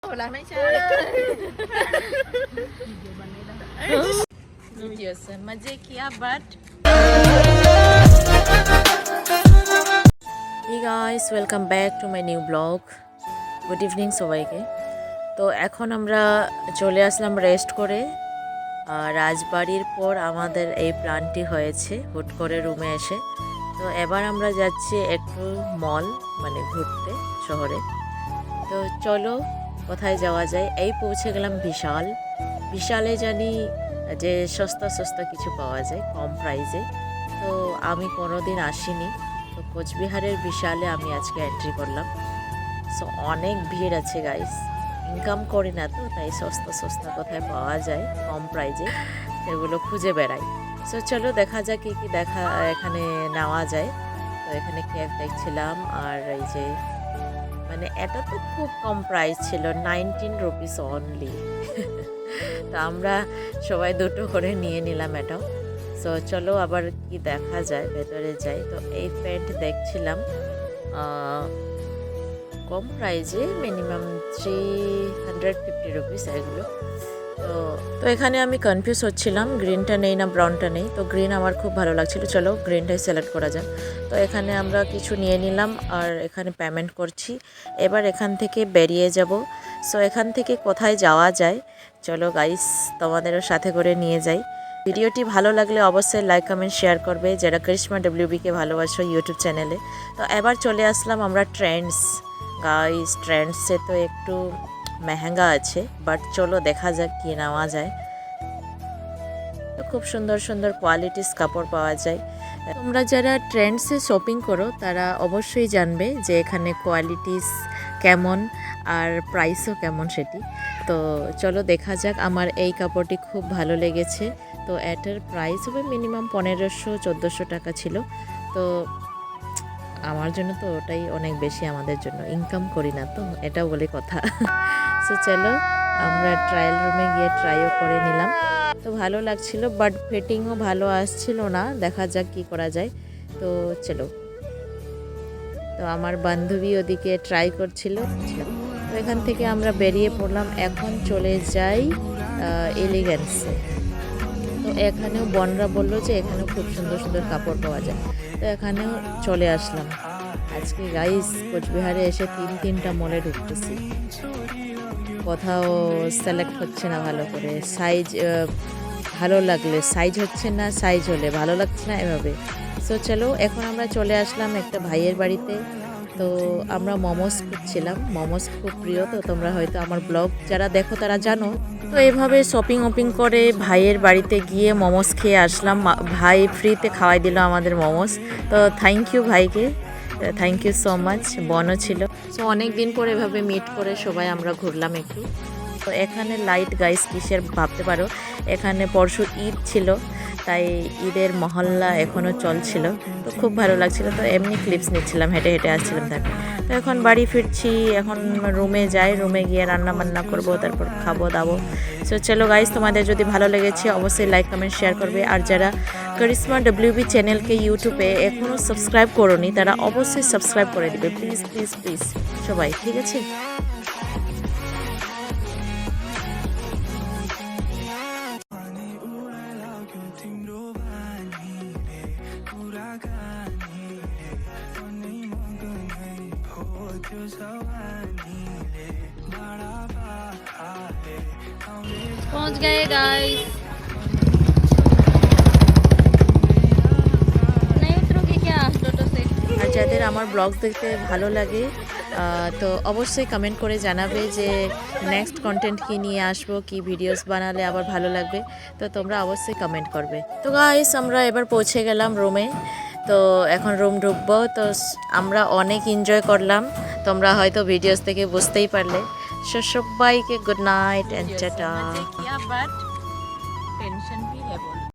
Wala na siya. Video से मजे किया but Hey guys, welcome back to my new vlog. Good evening সবাইকে। তো এখন আমরা চলে আসলাম রেস্ট করে। রাজবাড়ির পর আমাদের এই প্ল্যানটি হয়েছে হুট করে রুমে এসে। তো এবার আমরা যাচ্ছি একটু মল মানে ঘুরতে শহরে। তো চলো কোথায় যাওয়া যায়। এই পৌঁছে গেলাম বিশালে জানি যে সস্তা সস্তা কিছু পাওয়া যায় কম প্রাইসে। তো আমি কোনোদিন আসিনি, তো কোচবিহারের বিশালে আমি আজকে এন্ট্রি করলাম। সো অনেক ভিড় আছে গাইস, ইনকাম করি না তো, তাই সস্তা সস্তা কোথায় পাওয়া যায় কম প্রাইসে সেগুলো খুঁজে বেড়াই। সো চলো দেখা যাক কী কী এখানে নেওয়া যায়। তো এখানে কেক দেখছিলাম, আর এই যে মানে এটা তো খুব কম প্রাইস ছিল, 19 রুপিস অনলি। তো আমরা সবাই দুটো করে নিয়ে নিলাম এটাও। সো চলো আবার কি দেখা যায়, ভেতরে যাই। তো এই প্যান্ট দেখছিলাম কম প্রাইসে, মিনিমাম 350 রুপিস এগুলো। তো এখানে আমি কনফিউজ হচ্ছিলাম গ্রিনটা নেই না ব্রাউনটা নেই। তো গ্রিন আমার খুব ভালো লাগছিল, চলো গ্রিনটাই সিলেক্ট করা যাক। তো এখানে আমরা কিছু নিয়ে নিলাম আর এখানে পেমেন্ট করছি। এবার এখান থেকে বেরিয়ে যাব। সো এখান থেকে কোথায় যাওয়া যায় চলো গাইস তোমাদেরও সাথে করে নিয়ে যাই। ভিডিওটি ভালো লাগলে অবশ্যই লাইক কমেন্ট শেয়ার করবে যারা করিশ্মা WBকে ভালোবাসো ইউটিউব চ্যানেলে। তো এবার চলে আসলাম আমরা ট্রেন্ডস। গাইস ট্রেন্ডসে তো একটু মেহেঙ্গা আছে, বাট চলো দেখা যাক কি নেওয়া যায়। তো খুব সুন্দর সুন্দর কোয়ালিটিস কাপড় পাওয়া যায়। তোমরা যারা ট্রেন্ডসে শপিং করো তারা অবশ্যই জানবে যে এখানে কোয়ালিটিস কেমন আর প্রাইসও কেমন সেটি। তো চলো দেখা যাক। আমার এই কাপড়টি খুব ভালো লেগেছে। তো এটার প্রাইস হবে মিনিমাম 1500-1400 টাকা ছিল। তো আমার জন্য তো ওটাই অনেক বেশি, আমাদের জন্য ইনকাম করি না তো, এটা বলে কথা। সো চলো আমরা ট্রায়াল রুমে গিয়ে ট্রাইও করে নিলাম। তো ভালো লাগছিল, বাট ফিটিংও ভালো আসছিল না, দেখা যাক কি করা যায়। তো চলো, তো আমার বান্ধবী ওদিকে ট্রাই করছিল। তো এখান থেকে আমরা বেরিয়ে পড়লাম, এখন চলে যাই এলিগেন্সে। তো এখানেও বোনরা বললো যে এখানেও খুব সুন্দর সুন্দর কাপড় পাওয়া যায়। তো এখানেও চলে আসলাম। আজকে গাইস কোচবিহারে এসে তিনটা মলে ঢুকতেছি, কোথাও সিলেক্ট হচ্ছে না ভালো করে। সাইজ ভালো লাগলে সাইজ হচ্ছে না, সাইজ হলে ভালো লাগছে না, এভাবে। সো চলো এখন আমরা চলে আসলাম একটা ভাইয়ের বাড়িতে। তো আমরা মোমোস খুঁজছিলাম, মোমোস খুব প্রিয়, তো তোমরা হয়তো আমার ব্লগ যারা দেখো তারা জানো। তো এভাবে শপিং করে ভাইয়ের বাড়িতে গিয়ে মোমোস খেয়ে আসলাম। ভাই ফ্রিতে খাওয়াই দিল আমাদের মোমোস। তো থ্যাংক ইউ ভাইকে, থ্যাংক ইউ সো মাচ। বনও ছিল। সো অনেক দিন পরে এভাবে মিট করে সবাই আমরা ঘুরলাম একটু। তো এখানে লাইট গাইস কিসের ভাবতে পারো, এখানে পরশু ঈদ ছিল, তাই ঈদের মহল্লা এখনও চলছিল। তো খুব ভালো লাগছিল। তো এমনি ক্লিপস নিচ্ছিলাম, হেঁটে হেঁটে আসছিলাম তাকে। তো এখন বাড়ি ফিরছি, এখন রুমে যাই, রুমে গিয়ে রান্না বান্না করবো, তারপর খাবো দাবো। সো চলো গাইস তোমাদের যদি ভালো লেগেছে অবশ্যই লাইক কমেন্ট শেয়ার করবে। আর যারা করিশ্মা WB চ্যানেলকে ইউটিউবে এখনও সাবস্ক্রাইব করোনি তারা অবশ্যই সাবস্ক্রাইব করে দেবে, প্লিজ প্লিজ প্লিজ সবাই, ঠিক আছে? पहुंच गए गाइस। नहीं उतरोगे क्या टोटो से? আর যাদের আমার ব্লগস দেখতে ভালো লাগে তো অবশ্যই কমেন্ট করে জানাবে যে নেক্সট কন্টেন্ট কি নিয়ে আসবো, কি ভিডিওস বানালে আবার ভালো লাগবে। তো তোমরা অবশ্যই কমেন্ট করবে। তো গাইস আমরা এবার পৌঁছে গেলাম রুমে। তো এখন রুম ঢুকবো। তো আমরা অনেক এনজয় করলাম, তোমরা হয়তো ভিডিওস থেকে বুঝতেই পারলে। সবাইকে good night and tata. Tension